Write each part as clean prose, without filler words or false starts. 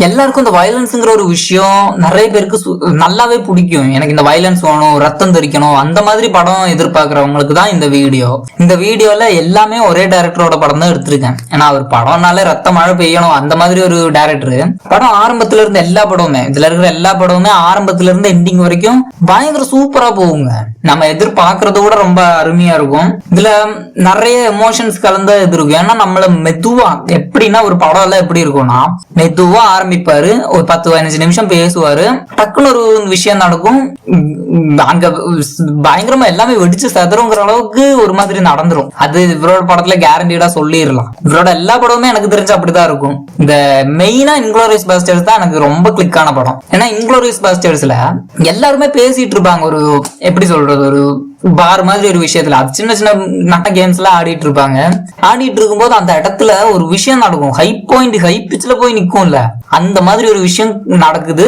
எல்லாருக்கும் இந்த வயலன்ஸ்ங்கிற ஒரு விஷயம் நிறைய பேருக்கு நல்லாவே பிடிக்கும். எனக்கு இந்த வயலன்ஸ் வேணும், ரத்தம் தெரிக்கணும், அந்த மாதிரி படம் எதிர்பார்க்கறவங்களுக்கு தான் இந்த வீடியோ. இந்த வீடியோல எல்லாமே ஒரே டைரக்டரோட படம் தான் எடுத்திருக்கேன். ஏன்னா அவர் படம்னாலே ரத்த மழை பெய்யணும் அந்த மாதிரி ஒரு டைரக்டர். படம் ஆரம்பத்துல இருந்து எல்லா படமுமே, இதுல இருக்கிற எல்லா படமுமே ஆரம்பத்துல இருந்து எண்டிங் வரைக்கும் பயங்கர சூப்பரா போகுங்க. நம்ம எதிர்பார்க்கறத விட ரொம்ப அருமையா இருக்கும். இதுல நிறைய எமோஷன்ஸ் கலந்த இது இருக்கும். ஏன்னா நம்மள மெதுவா, எப்படின்னா ஒரு படம் எல்லாம் எப்படி இருக்கும்னா, மெதுவா ஆரம்பிப்பாரு, ஒரு 10-15 நிமிஷம் பேசுவாரு, டக்குன்னு ஒரு விஷயம் நடக்கும், அங்க பயங்கரமா எல்லாமே வெடிச்சு சதுரங்கிற அளவுக்கு ஒரு மாதிரி நடந்துரும். அது இவரோட படத்துல கேரண்டீடா சொல்லிடலாம். இவரோட எல்லா படமுமே எனக்கு தெரிஞ்சு அப்படிதான் இருக்கும். இந்த மெயினா இன்குளோரியஸ் பாஸ்டர்ஸ் தான் எனக்கு ரொம்ப கிளிக் ஆன படம். ஏன்னா இன்குளோரியஸ் பாஸ்டர்ஸ்ல எல்லாருமே பேசிட்டு இருப்பாங்க, ஒரு எப்படி சொல்றது, ஒரு பார் மாதிரி ஒரு விஷயத்துல. அது சின்ன சின்ன நட்ட கேம்ஸ் எல்லாம் ஆடிட்டு இருப்பாங்க. ஆடிட்டு இருக்கும்போது அந்த இடத்துல ஒரு விஷயம் நடக்கும், ஹை பாயிண்ட், ஹை பிச்ல போய் நிக்கும்ல, அந்த மாதிரி ஒரு விஷயம் நடக்குது.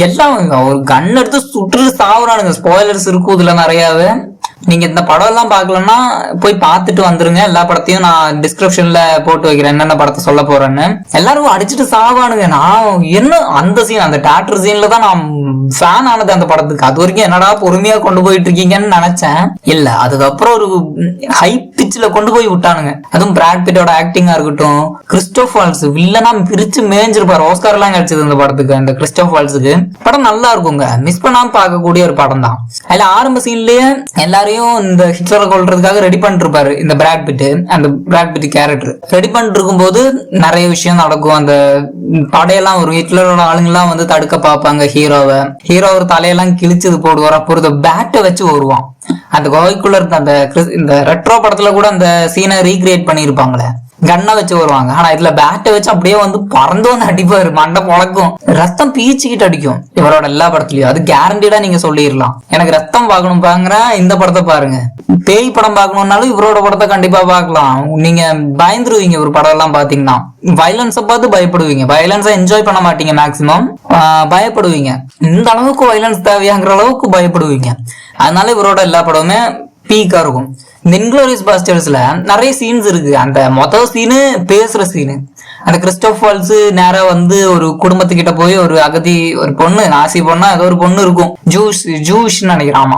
எல்லாம் ஒரு கன் எடுத்து சுட்டு சாவுறானுங்க. ஸ்பாய்லர்ஸ் இருக்கும் இதுல நிறையாவே. நீங்க இந்த படம் எல்லாம் பாக்கலன்னா போய் பார்த்துட்டு வந்துருங்க. எல்லா படத்தையும் நான் டிஸ்கிரிப்ஷன்ல போட்டு வைக்கிறேன், என்னென்ன படத்தை சொல்ல போறேன்னு. எல்லாரும் அடிச்சுட்டு சாவானுங்க. நான் என்ன அந்த சீன், அந்த தியேட்டர் சீன்ல தான் நான் ஃபேன் ஆனது அந்த படத்துக்கு. அது வரைக்கும் என்னடா பொறுமையா கொண்டு போயிட்டு இருக்கீங்கன்னு நினைச்சேன். இல்ல, அதுக்கப்புறம் ஒரு ஹை பிச்ல கொண்டு போய் விட்டானுங்க. அதுவும் பிராட் பிட்டோட ஆக்டிங்கா இருக்கட்டும், கிறிஸ்டோபர் வால்ட்ஸ் வில்லனா பிரிச்சு மேய்ஞ்சிருப்பாரு. ஆஸ்கார் எல்லாம் கிடைச்சது இந்த படத்துக்கு, அந்த கிறிஸ்டோபர் வால்ட்ஸுக்கு. படம் நல்லா இருக்குங்க, மிஸ் பண்ணாம பார்க்கக்கூடிய ஒரு படம் தான். அதுல ஆரம்ப சீன்லயே எல்லாரும் இந்த ஹிட்லரை கொல்றதுக்காக ரெடி பண்ணிட்டு இருப்பாரு இந்த பிராட் பிட். அந்த பிராட் பிட் கேரக்டர் ரெடி பண்ணிட்டு இருக்கும் போது நிறைய விஷயம் நடக்கும். அந்த படையெல்லாம் ஒரு ஹிட்லரோட ஆளுங்கெல்லாம் வந்து தடுக்க பார்ப்பாங்க ஹீரோவை. ஹீரோ ஒரு தலையெல்லாம் கிழிச்சது போடுவார். அப்புறம் இந்த பேட்டை வச்சு வருவான். அந்த கோவைக்குள்ள இருந்த அந்த இந்த ரெட்ரோ படத்துல கூட அந்த சீனை ரீக்ரியேட் பண்ணிருப்பாங்களே, கண்ணை வச்சு வருவாங்க. ஆனா இதுல பேட்டை வச்சு அப்படியே வந்து பறந்து வந்து அடிப்பாரு, மண்டை பொழக்கும், ரத்தம் பீச்சிக்கிட்டு அடிக்கும் இவரோட எல்லா படத்துலயும். அது கேரண்டீடா நீங்க சொல்லிடலாம். எனக்கு ரத்தம் பார்க்கணும் பாக்குற இந்த படத்தை பாருங்க. பேய் படம் பார்க்கணும்னாலும் இவரோட படத்தை கண்டிப்பா பார்க்கலாம். நீங்க பயந்துருவீங்க ஒரு படம் எல்லாம் பாத்தீங்கன்னா. வயலன்ஸை பார்த்து பயப்படுவீங்க, வயலன்ஸை என்ஜாய் பண்ண மாட்டீங்க, மேக்சிமம் பயப்படுவீங்க. இந்த அளவுக்கு வயலன்ஸ் தேவையாங்கிற அளவுக்கு பயப்படுவீங்க. அதனால இவரோட எல்லா படமுமே பீக்கா இருக்கும். இந்த இன்குளோரியஸ் பாஸ்டர்ஸ்ல நிறைய சீன்ஸ் இருக்கு. அந்த மொதல் சீனு பேசுற சீனு. அந்த கிறிஸ்டோபர் வால்ட்ஸ் நேரா வந்து ஒரு குடும்பத்துக்கிட்ட போய், ஒரு அகதி, ஒரு பொண்ணு, நாசி பொண்ணா ஏதோ ஒரு பொண்ணு இருக்கும், ஜூஷ்ன்னு நினைக்கிறேன், ஆமா,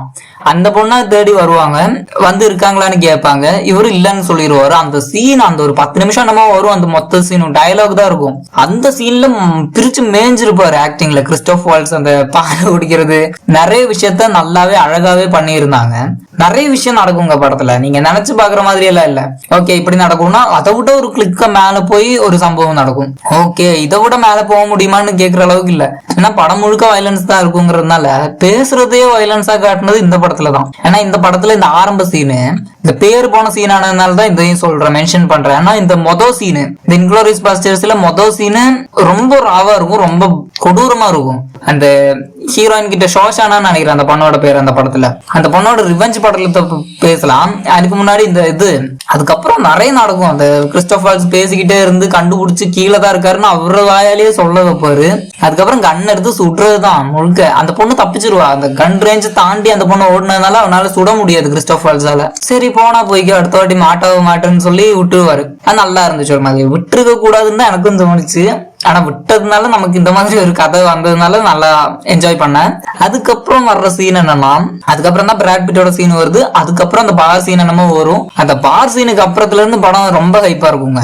அந்த பொண்ணா தேடி வருவாங்க. வந்து இருக்காங்களான்னு கேட்பாங்க. இவரு இல்லன்னு சொல்லிடுவாரு. அந்த சீன், அந்த ஒரு 10 நிமிஷம் என்னமோ வரும். அந்த மொத்த சீனும் டயலாக் தான் இருக்கும். அந்த சீன்ல பிரிச்சு மேய்ஞ்சிருப்பாரு ஆக்டிங்ல கிறிஸ்டோபர் வால்ட்ஸ். அந்த பாலை குடிக்கிறது, நிறைய விஷயத்த நல்லாவே அழகாவே பண்ணியிருந்தாங்க. நிறைய விஷயம் நடக்குங்க படத்துல, நீங்க நினைச்சு பாக்குற மாதிரி எல்லாம் இல்ல. ஓகே இப்படி நடக்கும்னா அதை விட ஒரு கிளிக்க மேல போய் ஒரு சம்பவம் நடக்கும். ஓகே இதை விட மேல போக முடியுமான்னு கேக்குற அளவுக்கு இல்ல. ஏன்னா படம் முழுக்க வயலன்ஸ் தான் இருக்குங்கிறதுனால பேசுறதே வயலன்ஸா காட்டுனது இந்த படத்துலதான். ஏன்னா இந்த படத்துல இந்த ஆரம்ப சீனு, இந்த பேர் போன சீன் ஆனதுனாலதான் இதையும் சொல்றேன், மென்ஷன் பண்றேன். ஏன்னா இந்த மொதல் சீனு, இந்த இன்குளோரியஸ் பாஸ்டர்ஸ்ல மொதல் சீனு ரொம்ப ராவா இருக்கும், ரொம்ப கொடூரமா இருக்கும். அந்த ஹீரோயின் கிட்ட ஷோஷானான்னு நினைக்கிறேன் அந்த பொண்ணோட பேர் அந்த படத்துல. அந்த பொண்ணோட ரிவெஞ்ச் படத்துல பேசலாம். அதுக்கு முன்னாடி இந்த இது, அதுக்கப்புறம் நிறைய நடக்கும். அந்த கிறிஸ்டோபர் வால்ட்ஸ் பேசிக்கிட்டே இருந்து கண்டுபிடிச்சு கீழே தான் இருக்காருன்னு அவரு வாயாலேயே சொல்ல வைப்பாரு. அதுக்கப்புறம் கன் எடுத்து சுடுறதுதான் முழுக்க. அந்த பொண்ணு தப்பிச்சிருவா. அந்த கன் ரேஞ்ச் தாண்டி அந்த பொண்ணு ஓடுனதுனால அவனால சுட முடியாது கிறிஸ்டோபர் வால்ட்ஸால. சரி போனா போய்க்க, அடுத்த வாட்டி மாட்டேன்னு சொல்லி விட்டுருவாரு. அது நல்லா இருந்துச்சு. ஒரு மாதிரி விட்டுருக்க கூடாதுன்னு தான் எனக்கும் தோணுச்சு. ஆனா விட்டதுனால நமக்கு இந்த மாதிரி ஒரு கதை வந்ததுனால நல்லா என்ஜாய் பண்ணேன். அதுக்கப்புறம் வர்ற சீன் என்னன்னா, அதுக்கப்புறம் தான் பிராட் பிட்டோட சீன் வருது. அதுக்கப்புறம் அந்த பார் சீன் என்னமோ வரும். அந்த பார் சீனுக்கு அப்புறத்துல இருந்து படம் ரொம்ப ஹைப்பா இருக்குங்க.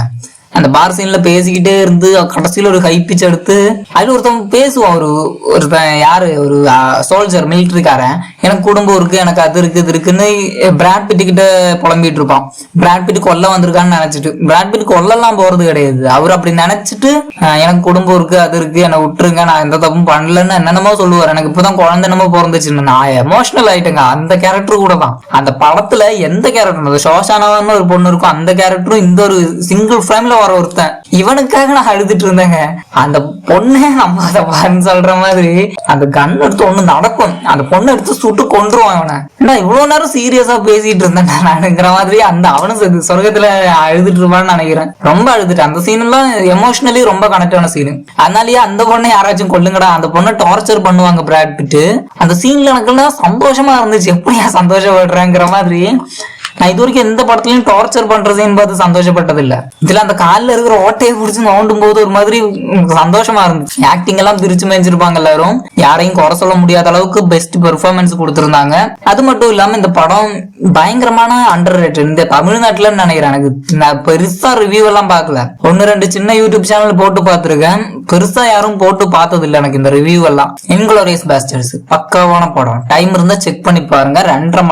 அந்த பார் சீன்ல பேசிக்கிட்டே இருந்து கடைசியில ஒரு ஹை பிச் எடுத்து அதுல ஒருத்தவங்க பேசுவான், ஒருத்தன் யாரு, ஒரு சோல்ஜர், மிலிட்டரிக்காரன், எனக்கு குடும்பம் இருக்கு, எனக்கு அது இருக்கு இது இருக்குன்னு பிராட் பிட் கிட்ட புலம்பிட்டு இருப்பான். பிராட் பிட் கொல்ல வந்திருக்கான்னு நினைச்சிட்டு. பிராட் பிட் கொல்லலாம் போறது கிடையாது. அவர் அப்படி நினைச்சிட்டு எனக்கு குடும்பம் இருக்கு, அது இருக்கு, என்னை விட்டுருங்க, நான் எந்த தப்பும் பண்ணலன்னு என்னென்னமோ சொல்லுவார். எனக்கு இப்பதான் குழந்தை என்னமோ பிறந்துச்சுன்னு நான் எமோஷனல் ஆயிட்டேங்க. அந்த கேரக்டர் கூட தான் அந்த படத்துல எந்த கேரக்டர், ஷோஷானான்னு ஒரு பொண்ணு இருக்கும், அந்த கேரக்டரும் இந்த ஒரு சிங்கிள் ஃப்ரேம்ல வர ஒருத்தன், இவனுக்காக நான் அழுதுட்டு இருந்தேங்க. அந்த பொண்ணே நம்ம அதை பாருன்னு சொல்ற மாதிரி அந்த கன் எடுத்து ஒண்ணு நடக்கும். அந்த பொண்ணு எடுத்து சுட்டு கொன்றுவான் அவனை. ஏன்னா இவ்வளவு நேரம் சீரியஸா பேசிட்டு இருந்தேன் நானுங்கிற மாதிரி அந்த அவனு சொர்க்கத்துல அழுதுட்டு இருப்பான்னு நினைக்கிறேன். ரொம்ப அழுதுட்டு. அந்த சீன் எல்லாம் எமோஷனலி ரொம்ப கனெக்ட் ஆன சீனு. அதனாலயே அந்த பொண்ணை யாராச்சும் கொல்லுங்கடா, அந்த பொண்ணை டார்ச்சர் பண்ணுவாங்க பிராட் பிட். அந்த சீன்ல எனக்கு எல்லாம் சந்தோஷமா இருந்துச்சு. எப்படியா சந்தோஷப்படுறேங்கிற மாதிரி நான் இது வரைக்கும் எந்த படத்துலயும் டார்ச்சர் பண்றதையும் பார்த்து சந்தோஷப்பட்டது இல்ல. இதுல அந்த காலில் இருக்கிற ஓட்டையை பிடிச்சி நோண்டும் போது ஒரு மாதிரி சந்தோஷமா இருந்துச்சு. ஆக்டிங் எல்லாம் பிரிச்சு மேய்ச்சிருப்பாங்க எல்லாரும், யாரையும் குறை சொல்ல முடியாத அளவுக்கு பெஸ்ட் பெர்ஃபார்மன்ஸ் கொடுத்திருந்தாங்க. அது மட்டும் இல்லாம இந்த படம் பயங்கரமான அண்டர் ரேட்டட் இந்த தமிழ்நாட்டுல நினைக்கிறேன். எனக்கு நான் பெருசா ரிவ்யூ எல்லாம் பார்க்கல, 1-2 சின்ன யூடியூப் சேனல் போட்டு பார்த்திருக்கேன், பெருசா யாரும் போட்டு பார்த்தது இல்ல எனக்கு இந்த ரிவ்யூ எல்லாம். இன்குளோரியஸ் பாஸ்டர்ஸ் பக்காவான படம், டைம் இருந்தா செக் பண்ணி பாருங்க. 2.5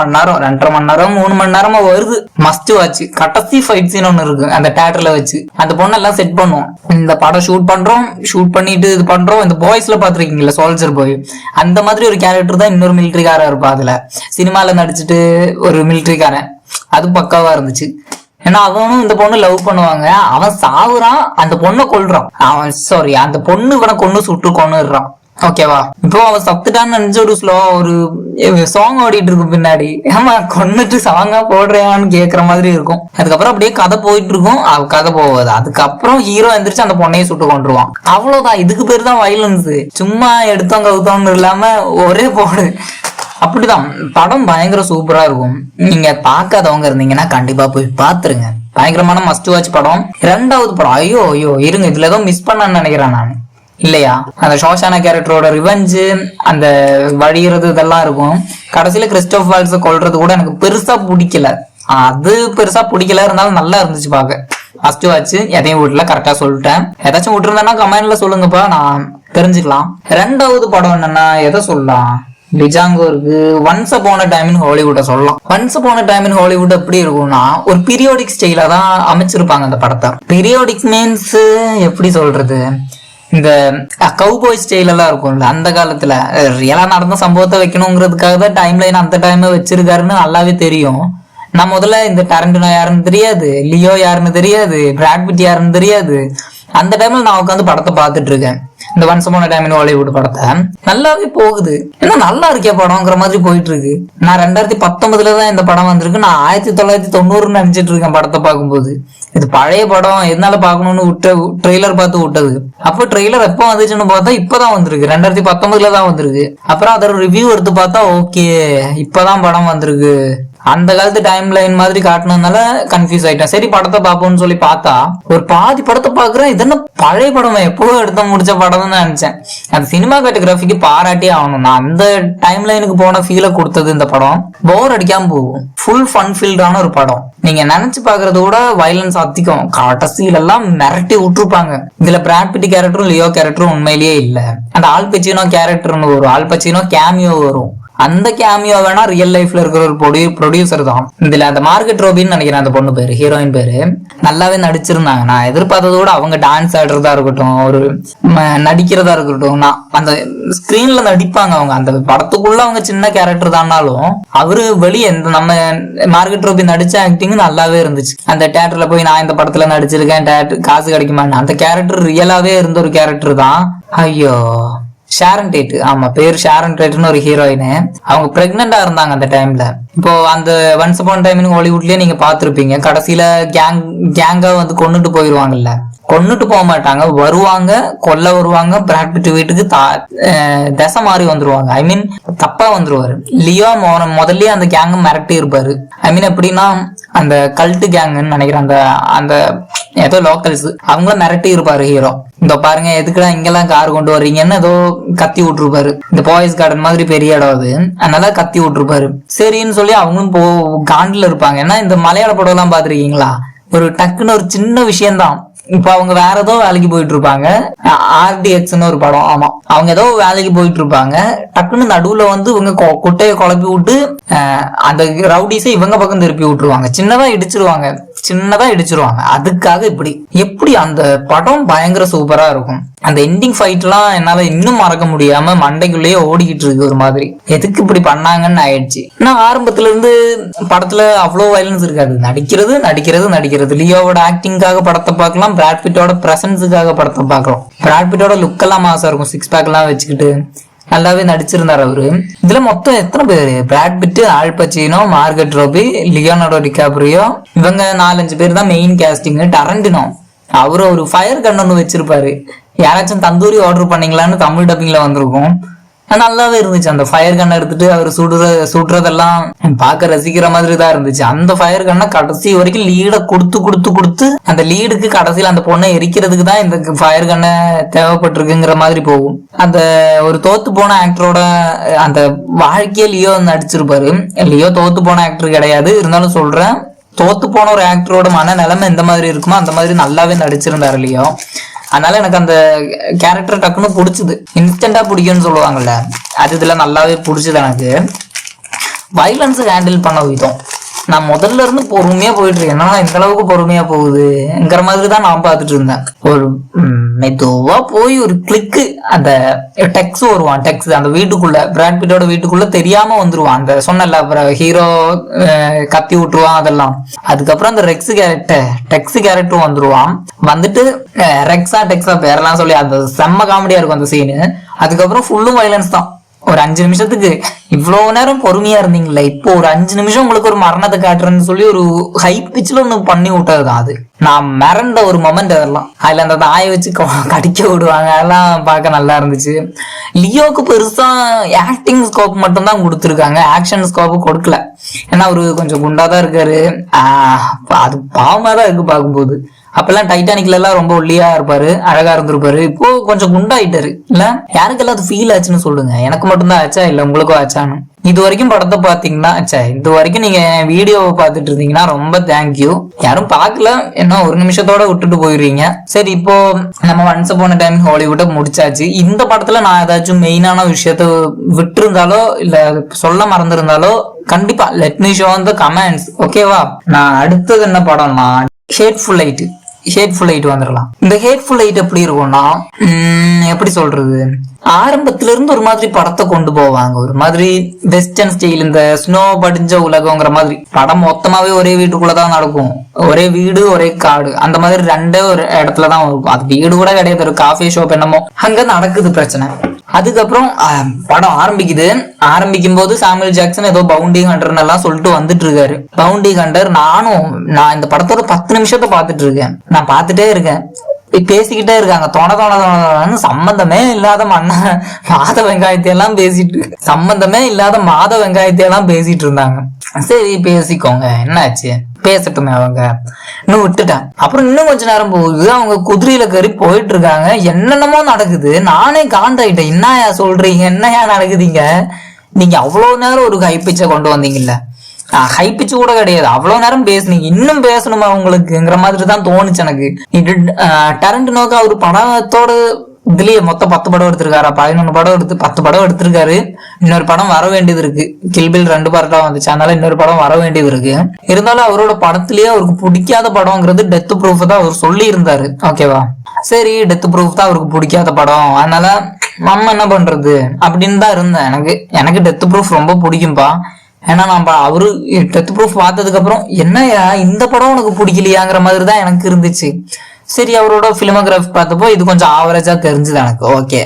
மணி நேரம் 3 மணி நேரமா வருது, மஸ்ட் வாட்ச். கடைசி ஃபைட் சீன் ஒன்னு இருக்கு அந்த தியேட்டர்ல வச்சு, அந்த பொண்ணெல்லாம் செட் பண்ணுவோம். இந்த படம் ஷூட் பண்ணிட்டு இது பண்றோம். இந்த பாய்ஸ்ல பாத்துருக்கீங்களா, சோல்ஜர் பாய், அந்த மாதிரி ஒரு கேரக்டர் தான் இன்னொரு மிலிட்டரிக்காரன் இருப்பா அதுல, சினிமால நடிச்சுட்டு ஒரு மிலிட்டரிக்காரன். அது பக்காவா இருந்துச்சு. ஏன்னா அவனும் இந்த பொண்ணு லவ் பண்ணுவாங்க, அவன் சாவுறான், அந்த பொண்ணை கொல்றான், அந்த பொண்ணு இவனை கொண்டு சுட்டு கொன்னுடுறான். ஓகேவா, இப்போ அவன் சத்துட்டான்னு நினைச்ச ஒரு சாங் ஓடிட்டு இருக்கும் பின்னாடி, ஏமா கொன்னுட்டு சாங்கா போடுறியான்னு கேக்குற மாதிரி இருக்கும். அதுக்கப்புறம் அப்படியே கதை போயிட்டு இருக்கும், கதை போவாது. அதுக்கப்புறம் ஹீரோ எந்திரிச்சு அந்த பொண்ணையை சுட்டு கொண்டுருவான். அவ்வளவுதான், இதுக்கு பேர் தான் வயலன்ஸ். சும்மா எடுத்தோம் கவுத்தோன்னு இல்லாம ஒரே போடு. அப்படிதான் படம் பயங்கர சூப்பரா இருக்கும். நீங்க பார்க்காதவங்க இருந்தீங்கன்னா கண்டிப்பா போய் பாத்துருங்க. பயங்கரமான மஸ்ட் வாட்ச் படம். 2வது படம், ஐயோ இருங்க, இதுல ஏதோ மிஸ் பண்ணான்னு நினைக்கிறேன் நான், இல்லையா? அந்த ஷோஷானா கேரக்டரோட ரிவெஞ்சு, அந்த வழிகிறது இதெல்லாம் இருக்கும். கடைசியில கிறிஸ்டோபர் வால்ட்ஸ் கொல்றது கூட எனக்கு பெருசா பிடிக்கல. அது பெருசா பிடிக்கல, இருந்தாலும் நல்லா இருந்துச்சு பாக்க. ஃபர்ஸ்ட் வாட்ச் எதையும் வீட்டுல கரெக்டா சொல்லிட்டேன். ஏதாச்சும் விட்டுருந்தேன்னா கமெண்ட்ல சொல்லுங்கப்பா, நான் தெரிஞ்சுக்கலாம். 2வது படம் என்னன்னா எதை சொல்லலாம், டிஜாங்கோ இருக்கு. Once upon a time in Hollywood சொல்லலாம். Once upon a time in Hollywood எப்படி இருக்கும்னா ஒரு பீரியோடிக் ஸ்டைல தான் அமைச்சிருப்பாங்க அந்த படத்தை. பீரியோடிக் மீன்ஸ் எப்படி சொல்றது, இந்த கவுபாய் ஸ்டைல் எல்லாம் இருக்கும்ல, அந்த காலத்துல ரியலா நடந்த சம்பவத்தை வைக்கணுங்கிறதுக்காக தான் டைம் லைன் அந்த டைம் வச்சிருக்காருன்னு நல்லாவே தெரியும். நான் முதல்ல இந்த டாரண்டினோ யாருன்னு தெரியாது, லியோ யாருன்னு தெரியாது, பிராட் பிட் யாருன்னு தெரியாது. அந்த டைம்ல நான் உட்காந்து படத்தை பார்த்துட்டு இருக்கேன், இந்த once upon a time in Hollywood படத்தை. நல்லாவே போகுது, ஏன்னா நல்லா இருக்கே படம்ங்கிற மாதிரி போயிட்டு இருக்கு. நான் 2019 தான் இந்த படம் வந்திருக்கு, நான் 1990 நினைச்சிட்டு இருக்கேன் படத்தை பார்க்கும்போது. இது பழைய படம், எதனால பாக்கணும்னு ட்ரெய்லர் பார்த்து விட்டது. அப்போ ட்ரெய்லர் எப்போ வந்துச்சுன்னு பார்த்தா இப்பதான் வந்திருக்கு, 2019 தான் வந்திருக்கு. அப்புறம் அதோட ரிவ்யூ எடுத்து பார்த்தா ஓகே இப்பதான் படம் வந்திருக்கு. அந்த காலத்து டைம் லைன் மாதிரி காட்டினதுனால கன்ஃபியூஸ் ஆயிட்டேன். சரி படத்தை பார்ப்போம்னு சொல்லி பார்த்தா ஒரு பாதி படத்தை பாக்குறேன், இது என்ன பழைய படமா, எப்போ எடுத்த முடிச்ச படம் தான் நினைச்சேன். அந்த சினிமாட்டோகிராஃபிக்கு பாராட்டி ஆகணும். நான் அந்த டைம் லைனுக்கு போன ஃபீலை கொடுத்தது இந்த படம். போர் அடிக்காம போகும், ஃபுல் ஃபன் ஃபீல்டான ஒரு படம். நீங்க நினைச்சு பாக்குறத விட வயலன்ஸ் அதிகம், கடைசியில எல்லாம் மிரட்டி விட்டுருப்பாங்க. இதுல பிராட் பிட் கேரக்டரும் லியோ கேரக்டரும் உண்மையிலேயே இல்ல. அந்த ஆல் பச்சினோ கேரக்டர்னு வரும், ஆல் பச்சினோ கேமியோ வரும். அந்த கேமியோ வேணா ரியல் லைஃப்ல இருக்கிற ஒரு ப்ரொடியூசர் தான். இதுல அந்த மார்கெட் ரோபின்னு நினைக்கிறேன் அந்த பொண்ணு பேரு, ஹீரோயின் பேரு. நல்லாவே நடிச்சிருந்தாங்க. நான் எதிர்பார்த்தத விட அவங்க டான்ஸ் ஆடுறதா இருக்கட்டும், ஒரு நடிக்கிறதா இருக்கட்டும், நான் அந்த ஸ்கிரீன்ல நடிப்பாங்க. அவங்க அந்த படத்துக்குள்ள அவங்க சின்ன கேரக்டர் தானாலும் அவரு வெளியே நம்ம மார்கெட் ரோபி நடிச்ச ஆக்டிங் நல்லாவே இருந்துச்சு. அந்த தியேட்டர்ல போய் நான் இந்த படத்துல நடிச்சிருக்கேன், காசு கிடைக்குமான்னு, அந்த கேரக்டர் ரியலாவே இருந்த ஒரு கேரக்டர் தான். ஐயோ, ஷாரன் டேட், ஆமா பேர் ஷாரன் டேட்னு ஒரு ஹீரோயின். அவங்க பிரெக்னெண்டா இருந்தாங்க அந்த டைம்ல. இப்போ அந்த ஒன்ஸ் அப்பான் டைம் இன் ஹாலிவுட்லயே நீங்க பாத்திருப்பீங்க, கடைசியில கேங்கா வந்து கொன்னுட்டு போயிருவாங்கல்ல. கொன்னுட்டு போக மாட்டாங்க, வருவாங்க, கொல்ல வருவாங்க. பிராட் பிட் வீட்டுக்கு திசை மாறி வந்துருவாங்க. ஐ மீன் தப்பா வந்துருவாரு. லியோ முதல்லயே அந்த கேங்க மிரட்டி இருப்பாரு. ஐ மீன் எப்படின்னா அந்த கல்ட்டு கேங்குன்னு நினைக்கிறேன், அந்த ஏதோ லோக்கல்ஸ் அவங்கள மிரட்டி இருப்பாரு ஹீரோ. இந்த பாருங்க எதுக்குடா இங்கெல்லாம் கார் கொண்டு வர்றீங்கன்னு ஏதோ கத்தி விட்டுருப்பாரு. இந்த பாய்ஸ் கார்டன் மாதிரி பெரிய இடம் அது, அதனால கத்தி விட்டுருப்பாரு. சரின்னு சொல்லி அவங்களும் காண்டில் இருப்பாங்க. ஏன்னா இந்த மலையாள படம் எல்லாம் பாத்திருக்கீங்களா, ஒரு டக்குன்னு ஒரு சின்ன விஷயம்தான். இப்ப அவங்க வேற ஏதோ வேலைக்கு போயிட்டு இருப்பாங்க, RDXன்னு ஒரு படம், ஆமா அவங்க ஏதோ வேலைக்கு போயிட்டு இருப்பாங்க. டக்குன்னு நடுவுல வந்து இவங்க குட்டையை குழப்பி விட்டு அந்த ரவுடிஸை இவங்க பக்கம் திருப்பி விட்டுருவாங்க, சின்னதா இடிச்சிருவாங்க. அதுக்காக எப்படி அந்த படம் பயங்கர சூப்பரா இருக்கும். அந்த எண்டிங் ஃபைட் எல்லாம் என்னால இன்னும் மறக்க முடியாம மண்டைக்குள்ளேயே ஓடிக்கிட்டு இருக்கு. ஒரு மாதிரி எதுக்கு இப்படி பண்ணாங்கன்னு ஆயிடுச்சு. நான் ஆரம்பத்துல இருந்து படத்துல அவ்வளவு வயலன்ஸ் இருக்காது, நடிக்கிறது. லியோவோட ஆக்டிங்காக படத்தை பார்க்கலாம், பிராட் பிட்டோட பிரசன்ஸுக்காக படத்தை பார்க்கலாம். பிராட் பிட்டோட லுக் எல்லாம் மாசா இருக்கும், 6 பேக் எல்லாம் வச்சுக்கிட்டு நல்லாவே நடிச்சிருந்தாரு அவரு. இதுல மொத்தம் எத்தனை பேரு, Brad Pitt, Al Pacino, Margot Robbie, Leonardo DiCaprio, இவங்க 4-5 பேர் தான் மெயின் கேஸ்டிங். டரண்டினோ அவரு ஒரு ஃபயர் கன் ஒன்று வச்சிருப்பாரு. யாராச்சும் தந்தூரி ஆர்டர் பண்ணீங்களான்னு தமிழ் டப்பிங்ல வந்திருக்கும். நல்லாவே இருந்துச்சு. அந்த ஃபயர் கண்ணை எடுத்துட்டு அவர் சுடுறதெல்லாம் பார்க்க ரசிக்கிற மாதிரி தான் இருந்துச்சு. அந்த ஃபயர் கண்ணை கடைசி வரைக்கும் லீடை கொடுத்து அந்த லீடுக்கு கடைசியில் அந்த பொண்ணை எரிக்கிறதுக்கு தான் இந்த ஃபயர் கண்ணை தேவைப்பட்டிருக்குங்கிற மாதிரி போகும். அந்த ஒரு தோத்து போன ஆக்டரோட அந்த வாழ்க்கையை லியோ நடிச்சிருப்பாரு. லியோ தோத்து போன ஆக்டர் கிடையாது, இருந்தாலும் சொல்றேன், தோத்து போன ஒரு ஆக்டரோட மன நிலைமை எந்த மாதிரி இருக்குமோ அந்த மாதிரி நல்லாவே நடிச்சிருந்தாரு லியோ. அதனால எனக்கு அந்த கேரக்டர் டக்குன்னு பிடிச்சது. இன்ஸ்டன்டா பிடிக்கும்னு சொல்லுவாங்கல்ல, அது இதுல நல்லாவே பிடிச்சது எனக்கு. வைலன்ஸ் ஹேண்டில் பண்ண விதம், நான் முதல்ல இருந்து பொறுமையா போயிட்டு இருக்கேன். என்னன்னா இந்த அளவுக்கு பொறுமையா போகுதுங்கிற மாதிரி தான் நான் பார்த்துட்டு இருந்தேன். ஒரு மெதுவா போய் ஒரு கிளிக்கு அந்த டெக்ஸ் வருவான். டெக்ஸ் அந்த வீட்டுக்குள்ள, பிராட் பிட்டோட வீட்டுக்குள்ள தெரியாம வந்துருவான். அந்த சொன்னல அப்புறம் ஹீரோ கத்தி விட்டுருவான் அதெல்லாம். அதுக்கப்புறம் அந்த டெக்ஸ் கேரக்டரும் வந்துருவான். வந்துட்டு ரெக்ஸா டெக்ஸா பேரெல்லாம் சொல்லி அந்த செம்ம காமெடியா இருக்கும் அந்த சீனு. அதுக்கப்புறம் ஃபுல்லும் வைலன்ஸ் தான். ஒரு 5 நிமிஷத்துக்கு இவ்வளவு நேரம் பொறுமையா இருந்தீங்களே, இப்போ ஒரு 5 நிமிஷம் உங்களுக்கு ஒரு மரணத்தை காட்டுறேன்னு சொல்லி ஒரு ஹை பிச்சில் ஒண்ணு பண்ணி விட்டதுதான் அது. நான் மிரண்ட ஒரு மொமெண்ட் அதெல்லாம். அதுல அந்த தாயை வச்சு கடிக்க விடுவாங்க, அதெல்லாம் பார்க்க நல்லா இருந்துச்சு. லியோக்கு பெருசா ஆக்டிங் ஸ்கோப் மட்டும் தான் கொடுத்துருக்காங்க, ஆக்ஷன் ஸ்கோப் கொடுக்கல. ஏன்னா அவரு கொஞ்சம் குண்டாதான் இருக்காரு, அது பாவமா தான் இருக்கு பார்க்கும்போது. அப்பெல்லாம் டைட்டானிக்ல எல்லாம் ரொம்ப ஒல்லியா இருப்பாரு, அழகா இருந்திருப்பாரு. இப்போ கொஞ்சம் குண்டாயிட்டாரு. இல்ல யாருக்கெல்லாம் அது ஃபீல் ஆச்சுன்னு சொல்லுங்க. எனக்கு மட்டும்தான் ஆச்சா இல்ல உங்களுக்கும் ஆச்சான்னு? இது வரைக்கும் படத்தை பாத்தீங்கன்னா, இது வரைக்கும் நீங்க வீடியோவை பார்த்துட்டு இருந்தீங்கன்னா ரொம்ப தேங்க்யூ. யாரும் பார்க்கல என்ன ஒரு நிமிஷத்தோட விட்டுட்டு போயிடுறீங்க. சரி, இப்போ நம்ம ஒன்ஸ் அப்பான் எ டைம் ஹாலிவுட்டை முடிச்சாச்சு. இந்த படத்துல நான் ஏதாச்சும் மெயினான விஷயத்த விட்டு இருந்தாலோ இல்ல சொல்ல மறந்துருந்தாலோ கண்டிப்பா லெட் மீ ஷோ இந்த கமெண்ட்ஸ், ஓகேவா? நான் அடுத்தது என்ன படம்னா ஹேட்ஃபுல் எயிட் வந்துடலாம். இந்த ஹேட்ஃபுல் எயிட் எப்படி இருக்கும்னா, எப்படி சொல்றது, ஆரம்பத்துல இருந்து ஒரு மாதிரி படத்தை கொண்டு போவாங்க. ஒரு மாதிரி வெஸ்டர்ன் ஸ்டைல், இந்த ஸ்னோ படிஞ்ச உலகங்கிற மாதிரி. படம் மொத்தமாவே ஒரே வீட்டுக்குள்ளதான் நடக்கும். ஒரே வீடு ஒரே காடு, அந்த மாதிரி ரெண்டே ஒரு இடத்துலதான் இருக்கும். அது வீடு கூட கிடையாது, ஒரு காஃபி ஷாப் என்னமோ, அங்க நடக்குது பிரச்சனை. அதுக்கப்புறம் படம் ஆரம்பிக்கும் போது சாமுவேல் ஜாக்சன் ஏதோ பவுண்டி ஹண்டர்னு எல்லாம் சொல்லிட்டு வந்துட்டு இருக்காரு. பவுண்டி ஹண்டர், நான் இந்த படத்தோட 10 நிமிஷத்தை பார்த்துட்டு இருக்கேன். நான் பார்த்துட்டே இருக்கேன், பேசிக்கிட்டே இருக்காங்க. தொண சம்பந்தமே இல்லாத மாத வெங்காயத்தை எல்லாம் பேசிட்டு இருந்தாங்க. சரி பேசிக்கோங்க, என்னாச்சு பேசட்டுமே அவங்க, இன்னும் விட்டுட்டேன். அப்புறம் இன்னும் கொஞ்ச நேரம் போகுது, அவங்க குதிரையில கறி போயிட்டு இருக்காங்க. என்னென்னமோ நடக்குது, நானே காண்டாயிட்டேன். என்னயா சொல்றீங்க, என்னையா நடக்குதுங்க? நீங்க அவ்வளவு நேரம் ஒரு ஹைபிச்சை கொண்டு வந்தீங்கல்ல, ஹைபிச்சு கூட கிடையாது, அவ்வளவு நேரம் பேசுனீங்க, இன்னும் பேசணுமா உங்களுக்குங்கிற மாதிரி தான் தோணுச்சு எனக்கு. டரண்டினோக்கு அவரு படத்தோட இதுலயே மொத்தம் 10 படம் எடுத்திருக்காரா, 11 படம் 10 படம் எடுத்திருக்காரு. இன்னொரு படம் வர வேண்டியது இருக்கு. கில்பில் 2 பார்ட்டா வந்துச்சு, அதனால இன்னொரு படம் வர வேண்டியது இருக்கு. இருந்தாலும் அவரோட படத்திலேயே அவருக்கு பிடிக்காத படம்ங்கிறது டெத் ப்ரூஃப் தான் அவர் சொல்லி இருந்தாரு, ஓகேவா? சரி, டெத் ப்ரூஃப் தான் அவருக்கு பிடிக்காத படம், அதனால நம்ம என்ன பண்றது அப்படின்னு தான் இருந்தேன். எனக்கு டெத் ப்ரூஃப் ரொம்ப பிடிக்கும்பா. ஏன்னா நான் அவரு டெத் ப்ரூஃப் பார்த்ததுக்கு அப்புறம் என்னையா இந்த படம் உனக்கு பிடிக்கலையாங்கிற மாதிரி தான் எனக்கு இருந்துச்சு. சரி, அவரோட பிலிமோகிராஃபி பார்த்தப்போ இது கொஞ்சம் ஆவரேஜா தெரிஞ்சுது எனக்கு. ஓகே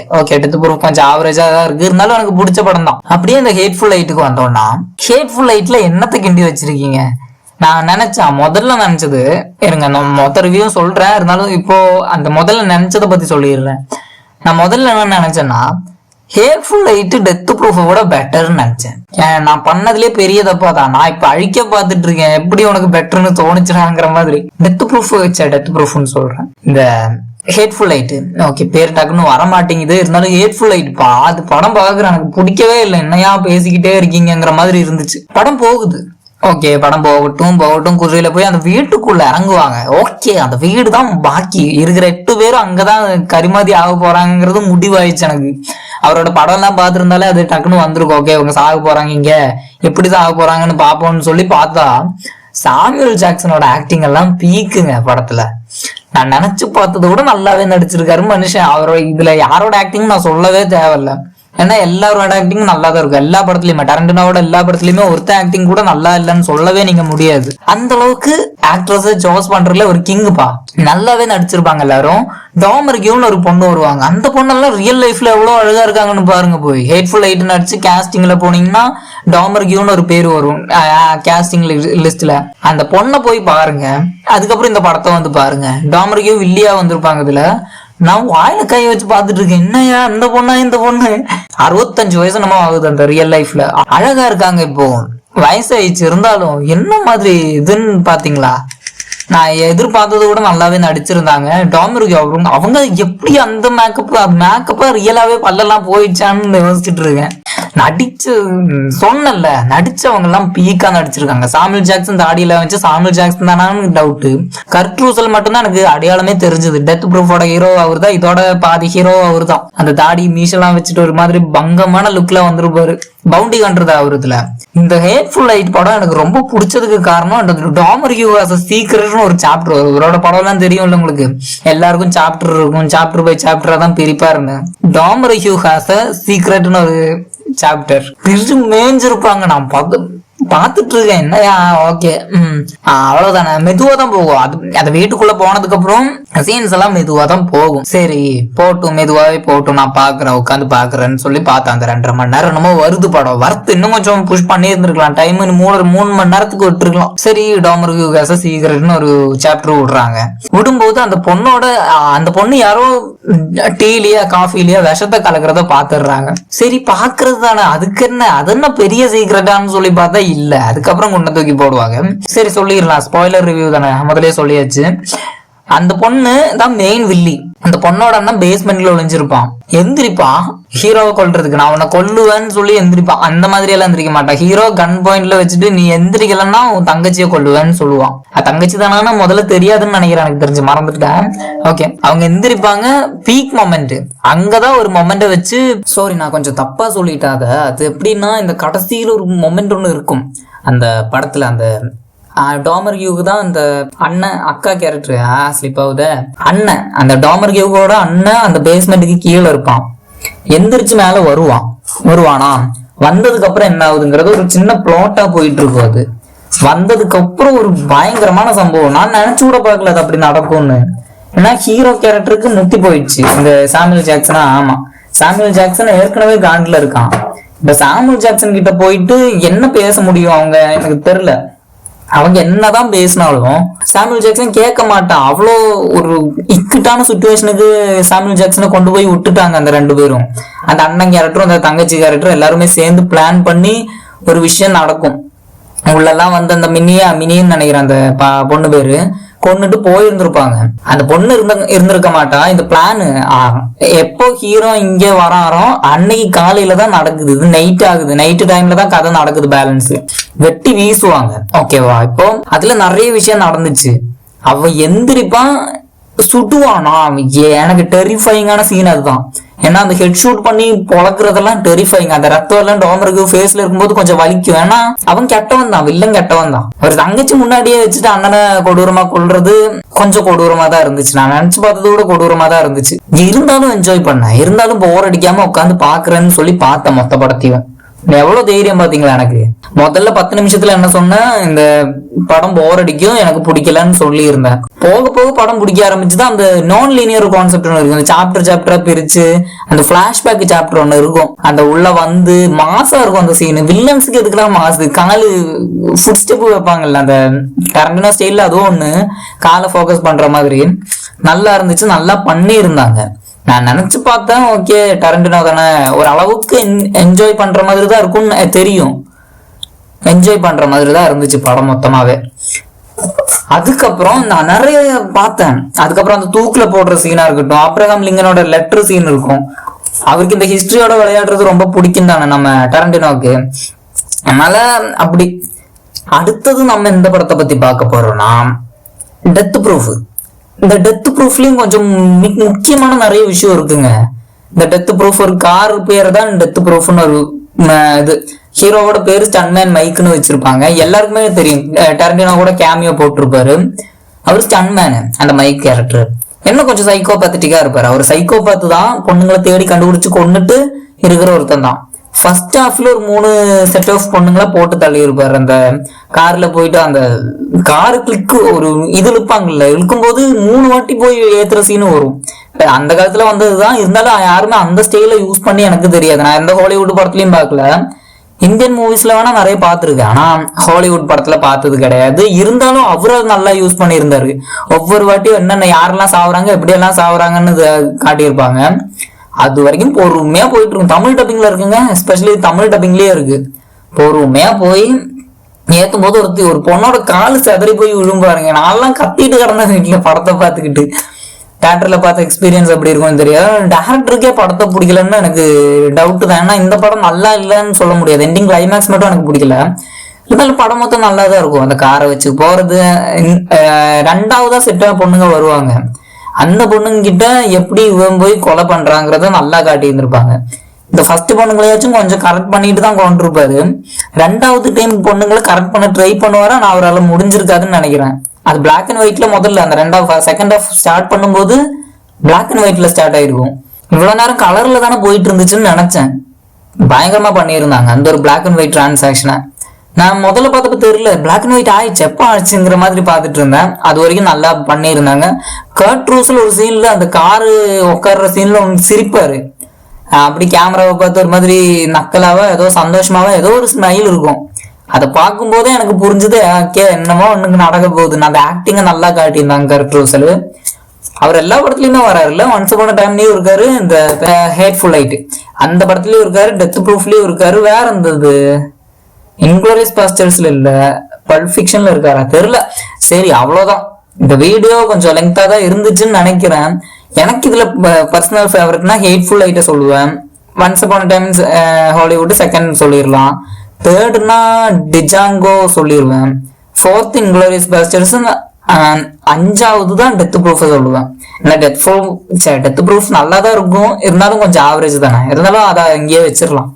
டெத் ப்ரூஃப் கொஞ்சம் ஆவரேஜா தான் இருக்கு, இருந்தாலும் எனக்கு பிடிச்ச படம் தான். அப்படியே இந்த ஹேட்ஃபுல் எயிட்டுக்கு வந்தோம்னா, ஹேட்ஃபுல் எயிட்ல என்னத்தை கிண்டி வச்சிருக்கீங்க? நான் முதல்ல நினைச்சது இருங்க, நான் மொத்த ரிவ்யூ சொல்றேன், இருந்தாலும் இப்போ அந்த முதல்ல நினைச்சதை பத்தி சொல்லிடுறேன். நான் முதல்ல என்ன நினைச்சேன்னா, ஹேட்ஃபுல் எயிட் டெத் ப்ரூஃபை விட பெட்டர்னு நினைச்சேன். நான் பண்ணதுலேயே பெரிய தப்பா தான். நான் இப்ப அழிக்க பார்த்துட்டு இருக்கேன், எப்படி உனக்கு பெட்டர்னு தோணுச்சுனாங்கிற மாதிரி. டெத் ப்ரூஃப்னு சொல்றேன். இந்த ஹேட்ஃபுல் எயிட், ஓகே பேர் டக்குன்னு வர மாட்டேங்குது, இருந்தாலும் ஹேட்ஃபுல் எயிட் அது படம் பாக்குறேன், எனக்கு பிடிக்கவே இல்லை. என்னையா பேசிக்கிட்டே இருக்கீங்கிற மாதிரி இருந்துச்சு. படம் போகுது, ஓகே படம் போகட்டும். குதிரையில போய் அந்த வீட்டுக்குள்ள இறங்குவாங்க. ஓகே, அந்த வீடு தான் பாக்கி இருக்கிற 8 பேரும் அங்கதான் கரிமாதி ஆக போறாங்கிறது முடிவாயிடுச்சு எனக்கு. அவரோட படம் எல்லாம் பார்த்திருந்தாலே அது டக்குன்னு வந்திருக்கும். ஓகே இவங்க சாக போறாங்க, இங்க எப்படி சாக போறாங்கன்னு பாப்போம்னு சொல்லி பார்த்தா, சாமுவேல் ஜாக்சனோட ஆக்டிங் எல்லாம் பீக்குங்க படத்துல. நான் நினைச்சு பார்த்ததை விட நல்லாவே நடிச்சிருக்காரு மனுஷன். அவரோட இதுல யாரோட ஆக்டிங் நான் சொல்லவே தேவையில்ல. ஏன்னா எல்லாரோட ஆக்டிங் நல்லா தான் இருக்கும் எல்லா படத்துலயுமே. டரண்டினோட எல்லா படத்துலயுமே ஒருத்த ஆக்டிங் கூட நல்லா இல்லைன்னு சொல்லவே நீங்க முடியாது. அந்த அளவுக்கு ஆக்ட்ரஸ் சூஸ் பண்றதுல ஒரு கிங்குப்பா. நல்லாவே நடிச்சிருப்பாங்க எல்லாரும். டாமர்கியூன்னு ஒரு பொண்ணு வருவாங்க, அந்த பொண்ணெல்லாம் ரியல் லைஃப்ல எவ்வளவு அழகா இருக்காங்கன்னு பாருங்க. போய் ஹேட்ஃபுல் எயிட் நடிச்சு கேஸ்டிங்ல போனீங்கன்னா டாமர்கியூன்னு ஒரு பேர் வரும் கேஸ்டிங் லிஸ்ட்ல. அந்த பொண்ணை போய் பாருங்க, அதுக்கப்புறம் இந்த படத்தை வந்து பாருங்க. டாமர்கியூ வில்லியா வந்திருப்பாங்க இதுல. நான் வாயில கை வச்சு பாத்துட்டு இருக்கேன், என்னையா இந்த பொண்ணு 65 வயசு நம்ம ஆகுது அந்த ரியல் லைஃப்ல. அழகா இருக்காங்க. இப்போ வயசாயிடுச்சு இருந்தாலும் என்ன மாதிரி இதுன்னு பாத்தீங்களா? நான் எதிர்பார்த்ததை விட நல்லாவே நடிச்சிருந்தாங்க. டாமருக்கு அவங்க எப்படி அந்த மேக்கப்பா ரியலாவே பல்லெல்லாம் போயிடுச்சான்னு யோசிச்சுட்டு இருக்கேன். சொன்னல நடிச்சவங்க எல்லாம் பீக்கா நடிச்சிருக்காங்க. சாமுவேல் ஜாக்சன் தாடியில வச்சு சாமுவேல் ஜாக்சன் தானு டவுட். கர்ட் ரூசல் மட்டும் தான் எனக்கு அடையாளமே தெரிஞ்சது. டெத் ப்ரூஃபோட ஹீரோ அவர் தான், இதோட பாதி ஹீரோ அவர் தான். அந்த தாடி மீசெல்லாம் வச்சுட்டு ஒரு மாதிரி பங்கமான லுக்ல வந்துருப்பாரு. பவுண்டி கண்றது அவருதுல. இந்த ஹேட்ஃபுல் எயிட் படம் எனக்கு ரொம்ப பிடிச்சதுக்கு காரணம் டாமர் ஹியூ ஆஸ் சீக்ரெட்னு ஒரு சாப்டர். இவரோட படம் எல்லாம் தெரியும்ல உங்களுக்கு, எல்லாருக்கும் சாப்டர் இருக்கும், சாப்டர் பை சாப்டரா தான் பிரிப்பா இருந்தேன். டாமர் ஹியூ ஹாஸ் சீக்ரெட்னு ஒரு சாப்டர் பிரிச்சு மேஞ்சிருப்பாங்க. நான் பாத்துட்டு இருக்கேன். என்னையா ஓகே அவ்வளவுதானே, மெதுவா தான் போகும். அது வீட்டுக்குள்ள போனதுக்கு அப்புறம் சீன்ஸ் எல்லாம் மெதுவா தான் போகும். சரி போட்டும், மெதுவாவே போட்டும், நான் பாக்குறேன், உட்காந்து பாக்குறேன்னு சொல்லி பார்த்தேன். அந்த 2.5 மணி நேரம் என்னமோ வருது படம். வரத்து இன்னும் கொஞ்சம் புஷ் பண்ணி இருந்திருக்கலாம். டைம் 3 மணி நேரத்துக்கு விட்டுருக்கலாம். சரி டாமருக்கு சீக்கிரட்னு ஒரு சாப்டர் விடுறாங்க. விடும்போது அந்த பொண்ணு யாரோ டீலியா காஃபிலியா விஷத்தை கலக்கிறத பாத்துடுறாங்க. சரி பாக்குறது தானே, அதுக்கு என்ன, அது என்ன பெரிய சீக்கிரட்டான்னு சொல்லி பார்த்தா இல்ல. அதுக்கப்புறம் கொண்டு தூக்கி போடுவாங்க. சரி சொல்லிடலாம், ஸ்பாய்லர் ரிவ்யூ தானே, முதலே சொல்லியாச்சு. அந்த பொண்ணு தான் மெயின் வில்லி. அந்த பொண்ணோட அண்ணன் பேஸ்மெண்ட்ல ஒளிஞ்சிருப்பான். எந்திரிப்பான் ஹீரோவை கொல்றதுக்கு. நான் உன்னை கொல்லுவேன்னு சொல்லி எந்திரிப்பான். அந்த மாதிரி எல்லாம் எந்திரிக்க மாட்டான். ஹீரோ கன் பாயிண்ட்ல வச்சுட்டு நீ எந்திரிக்கலன்னா உன் தங்கச்சியை கொல்லுவேன்னு சொல்லுவான். தங்கச்சி தானா முதல்ல தெரியாதுன்னு நினைக்கிறேன், எனக்கு தெரிஞ்சு, மறந்துட்டேன். ஓகே, அவங்க எந்திரிப்பாங்க. பீக் மொமெண்ட் அங்கதான் ஒரு மொமெண்ட வச்சு, சாரி நான் கொஞ்சம் தப்பா சொல்லிட்டாத. அது எப்படின்னா, இந்த கடைசியில ஒரு மொமெண்ட் ஒண்ணு இருக்கும் அந்த படத்துல. அந்த டாமர் கியூக்கு தான் அந்த அண்ணன் அக்கா கேரக்டர் ஸ்லிப் ஆகுத அண்ணன். அந்த டாமர் கியூவோட அண்ணன் அந்த பேஸ்மெண்ட்டுக்கு கீழே இருப்பான். எந்திரிச்சு மேல வருவானா, வந்ததுக்கு அப்புறம் என்ன ஆகுதுங்கிறது ஒரு சின்ன பிளாட்டா போயிட்டு இருக்கும். அது வந்ததுக்கு அப்புறம் ஒரு பயங்கரமான சம்பவம். நான் நினைச்சு கூட பார்க்கல அது அப்படி நடக்கும்னு. ஏன்னா ஹீரோ கேரக்டருக்கு முத்தி போயிடுச்சு இந்த சாமுவேல் ஜாக்சனா. ஆமா, சாமுவேல் ஜாக்சன் ஏற்கனவே காண்டில் இருக்கான். இப்ப சாமுவேல் ஜாக்சன் கிட்ட போயிட்டு என்ன பேச முடியும் அவங்க, எனக்கு தெரியல. அவங்க என்னதான் பேசினாலும் சாமுவேல் ஜாக்சன் கேட்க மாட்டான். அவ்வளோ ஒரு இக்கட்டான சுச்சுவேஷனுக்கு சாமுவேல் ஜாக்சனை கொண்டு போய் விட்டுட்டாங்க அந்த 2 பேரும். அந்த அண்ணன் கேரக்டரும் அந்த தங்கச்சி கேரக்டரும் எல்லாருமே சேர்ந்து பிளான் பண்ணி ஒரு விஷயம் நடக்கும். உள்ளெல்லாம் வந்து அந்த மினின்னு நினைக்கிறேன் அந்த பொண்ணு பேரு கொண்டுட்டு போயிருந்திருப்பாங்க. அந்த பொண்ணு இருந்திருக்க மாட்டா. இந்த பிளானு எப்போ ஹீரோ இங்க வராரோ அன்னைக்கு காலையில தான் நடக்குது. இது நைட் ஆகுது. நைட்டு டைம்ல தான் கதை நடக்குது. பேலன்ஸ் வெட்டி வீசுவாங்க. ஓகேவா? இப்போ அதுல நிறைய விஷயம் நடந்துச்சு. அவ எந்திரிப்பான், சுட்டுவானா. எனக்கு டெரிஃபைங்கான சீன் அதுதான். ஏன்னா அந்த ஹெட் ஷூட் பண்ணி பொழக்கிறதெல்லாம் டெரிஃபைங். அந்த ரத்தம் எல்லாம் டாமருக்கு ஃபேஸ்ல இருக்கும்போது கொஞ்சம் வலிக்கும். ஏன்னா அவன் கெட்டவன் தான், வில்லன் கெட்டவன் தான். ஒரு தங்கச்சி முன்னாடியே வச்சுட்டு அண்ணனை கொடூரமா கொள்றது கொஞ்சம் கொடூரமா தான் இருந்துச்சு. நான் நினைச்சு பார்த்தது கூட கொடூரமா தான் இருந்துச்சு. இருந்தாலும் என்ஜாய் பண்ணேன். இருந்தாலும் போர் அடிக்காம உட்காந்து பாக்குறேன்னு சொல்லி பார்த்தேன் மொத்த படத்தையும். எவ்வளவு தைரியம் பாத்தீங்களா எனக்கு. முதல்ல 10 நிமிஷத்துல என்ன சொன்னேன், இந்த படம் போர் அடிக்கும், எனக்கு பிடிக்கலன்னு சொல்லி இருந்தேன். போக போக படம் பிடிக்க ஆரம்பிச்சுதான். அந்த நான் லீனியர் கான்செப்ட் ஒன்று இருக்கும். சாப்டரா பிரிச்சு அந்த பிளாஷ்பேக் சாப்டர் ஒண்ணு இருக்கும். அந்த உள்ள வந்து மாசா இருக்கும் அந்த சீன். வில்லன்ஸுக்கு எதுக்குலாம் மாசு, காலு ஃபுட் ஸ்டெப் வைப்பாங்கல்ல அந்த டரண்டினோ ஸ்டைல்ல, அதுவும் ஒண்ணு காலை ஃபோக்கஸ் பண்ற மாதிரி நல்லா இருந்துச்சு. நல்லா பண்ணி இருந்தாங்க. நான் நினைச்சு பார்த்தேன், ஓகே டரண்டினோ தானே, ஒரு அளவுக்கு என்ஜாய் பண்ற மாதிரி தான் இருக்கும்னு தெரியும். என்ஜாய் பண்ற மாதிரி தான் இருந்துச்சு படம் மொத்தமாவே. அதுக்கப்புறம் நான் நிறைய பார்த்தேன். அதுக்கப்புறம் அந்த தூக்குல போடுற சீனா இருக்கட்டும், ஆப்ரஹாம் லிங்கனோட லெட்டர் சீன் இருக்கும். அவருக்கு இந்த ஹிஸ்டரியோட விளையாடுறது ரொம்ப பிடிக்கும் தானே நம்ம டரண்டினோக்கு. அதனால அப்படி. அடுத்தது நம்ம இந்த படத்தை பத்தி பார்க்க போறோம்னா டெத் ப்ரூஃப். இந்த டெத் ப்ரூஃப்லயும் கொஞ்சம் முக்கியமான நிறைய விஷயம் இருக்குங்க. இந்த டெத் ப்ரூஃப் ஒரு கார் பேர் தான் டெத் ப்ரூஃப்னு ஒரு இது. ஹீரோவோட பேரு ஸ்டன்மேன் மைக்னு வச்சிருப்பாங்க. எல்லாருக்குமே தெரியும். டரண்டினோ கூட கேமியோ போட்டிருப்பாரு. அவர் ஸ்டன்மேனு அந்த மைக் கேரக்டர். என்ன கொஞ்சம் சைக்கோபேத்திக்கா இருப்பாரு. அவர் சைக்கோபேத்து தான். பொண்ணுங்களை தேடி கண்டுபிடிச்சு கொண்டுட்டு இருக்கிற ஒருத்தன் தான். ஃபர்ஸ்ட் ஹாஃப்ல ஒரு 3 செட் ஆஃப் பொண்ணுங்களா போட்டு தள்ளி இருப்பாரு. அந்த கார்ல போயிட்டு அந்த காரு கிளிக்கு ஒரு இது இழுப்பாங்கல்ல, இழுக்கும் போது 3 வாட்டி போய் ஏத்துற சீனு வரும். அந்த காலத்துல வந்ததுதான். இருந்தாலும் யாருமே அந்த ஸ்டைல யூஸ் பண்ணி எனக்கு தெரியாது. நான் எந்த ஹாலிவுட் படத்துலயும் பார்க்கல. இந்தியன் மூவிஸ்ல வேணா நிறைய பார்த்துருக்கேன், ஆனா ஹாலிவுட் படத்துல பார்த்தது கிடையாது. இருந்தாலும் அவரு நல்லா யூஸ் பண்ணியிருந்தாரு. ஒவ்வொரு வாட்டியும் என்னென்ன யாரெல்லாம் சாவுறாங்க, எப்படி எல்லாம் சாவுறாங்கன்னு காட்டியிருப்பாங்க. அது வரைக்கும் பொறுமையா போயிட்டு இருக்கும். தமிழ் டப்பிங்ல இருக்குங்க, எஸ்பெஷலி தமிழ் டப்பிங்லயே இருக்கு. பொறுமையா போய் ஏத்தும் போது ஒரு பொண்ணோட காலு செதறி போய் விழும்பாருங்க. நான்லாம் கத்திட்டு கிடந்தேன் வீட்டுல படத்தை பார்த்துக்கிட்டு. தியேட்டர்ல பார்த்த எக்ஸ்பீரியன்ஸ் எப்படி இருக்கும்னு தெரியாது. டேரக்டருக்கே படத்தை பிடிக்கலன்னு எனக்கு டவுட் தான். ஏன்னா இந்த படம் நல்லா இல்லைன்னு சொல்ல முடியாது. எண்டிங் கிளைமேக்ஸ் மட்டும் எனக்கு பிடிக்கல. இருந்தாலும் படம் மொத்தம் நல்லா தான் இருக்கும். அந்த காரை வச்சு போறது, ரெண்டாவதா செட்டா பொண்ணுங்க வருவாங்க. அந்த பொண்ணுங்க கிட்ட எப்படி இவன் போய் கொலை பண்றாங்கிறத நல்லா காட்டி இருந்திருப்பாங்க. இந்த ஃபர்ஸ்ட் பொண்ணுங்களையாச்சும் கொஞ்சம் கரெக்ட் பண்ணிட்டு தான் கொண்டிருப்பாரு. ரெண்டாவது டைம் பொண்ணுங்களை கரெக்ட் பண்ண ட்ரை பண்ணுவாரா, நான் அவரால் முடிஞ்சிருக்காதுன்னு நினைக்கிறேன். அது பிளாக் அண்ட் ஒயிட்ல முதல்ல அந்த செகண்ட் ஹாஃப் ஸ்டார்ட் பண்ணும்போது பிளாக் அண்ட் ஒயிட்ல ஸ்டார்ட் ஆயிருக்கும். இவ்வளவு நேரம் கலர்ல தானே போயிட்டு இருந்துச்சுன்னு நினைச்சேன். பயங்கரமா பண்ணியிருந்தாங்க அந்த ஒரு பிளாக் அண்ட் ஒயிட் டிரான்சாக்ஷனை. நான் முதல்ல பார்த்தப்ப தெரியல பிளாக் அண்ட் ஒயிட் ஆயிடுச்சு, எப்ப ஆச்சுங்கிற மாதிரி பார்த்துட்டு இருந்தேன். அது வரைக்கும் நல்லா பண்ணியிருந்தாங்க. கர்ட் ரூஸ்ல ஒரு சீன்ல அந்த காரு உட்கார்ற சீன்ல ஒன்று சிரிப்பாரு. அப்படி கேமராவை பார்த்து ஒரு மாதிரி நக்கலாவா ஏதோ சந்தோஷமாவா ஏதோ ஒரு ஸ்மைல் இருக்கும். அதை பார்க்கும் போதே எனக்கு புரிஞ்சது, என்னமோ ஒண்ணுக்கு நடக்க போகுது. அந்த ஆக்டிங்கை நல்லா காட்டியிருந்தாங்க கர்ட் ரூசல். அவர் எல்லா படத்துலயுமே வராருல்ல, ஒன்ஸ் அப்பான் எ டைம்லயும் இருக்காரு, இந்த ஹேட்ஃபுல் லைட் அந்த படத்துலயும் இருக்காரு, டெத் ப்ரூஃப்லயும் இருக்காரு. வேற இருந்தது இன்குளோரியஸ் பாஸ்டர்ஸ்ல இல்ல, பல்ப் ஃபிக்ஷன்ல இருக்காரா தெரியல. சரி அவ்வளவுதான். இந்த வீடியோ கொஞ்சம் லெங்தா தான் இருந்துச்சுன்னு நினைக்கிறேன். எனக்கு இதுல பர்சனல் ஃபேவரட்னா ஹேட்ஃபுல் லைட்டை சொல்லுவேன். Once upon a time Hollywood second சொல்லிடலாம். தேர்ட்னா டிஜாங்கோ சொல்லிடுவேன். Fourth Inglourious Basterds. அஞ்சாவது தான் டெத் ப்ரூஃப் சொல்லுவேன். ஏன்னா டெத் ப்ரூஃப் நல்லா தான் இருக்கும், இருந்தாலும் கொஞ்சம் ஆவரேஜ் தானே, இருந்தாலும் அதை இங்கேயே வச்சிடலாம்.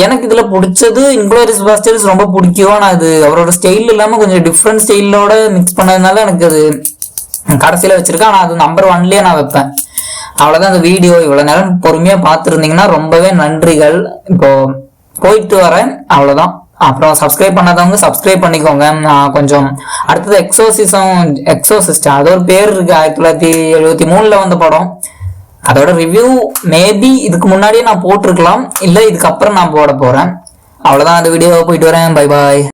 எனக்கு இதுல பிடிச்சது இன்குளோரியஸ் பாஸ்டர்ஸ் ரொம்ப பிடிக்கும். நான் அது அவரோட ஸ்டைல் இல்லாம கொஞ்சம் டிஃப்ரெண்ட் ஸ்டைலோட மிக்ஸ் பண்ணதுனால எனக்கு அது கடைசியில வச்சிருக்கேன். ஆனா அது நம்பர் 1லயே நான் வைப்பேன். அவ்வளவுதான் இந்த வீடியோ. இவ்வளவு நேரம் பொறுமையா பார்த்துருந்தீங்கன்னா ரொம்பவே நன்றிகள். இப்போ போயிட்டு வரேன், அவ்வளவுதான். அப்புறம் சப்ஸ்கிரைப் பண்ணாதவங்க சப்ஸ்கிரைப் பண்ணிக்கோங்க. நான் கொஞ்சம் அடுத்தது எக்ஸோசிஸ்ட் அது ஒரு பேர் இருக்கு, 1973 வந்த படம். அதோட ரிவ்யூ மேபி இதுக்கு முன்னாடியே நான் போட்டிருக்கலாம், இல்ல இதுக்கப்புறம் நான் போட போறேன். அவ்வளவுதான். அந்த வீடியோ போயிட்டு வரேன். Bye bye.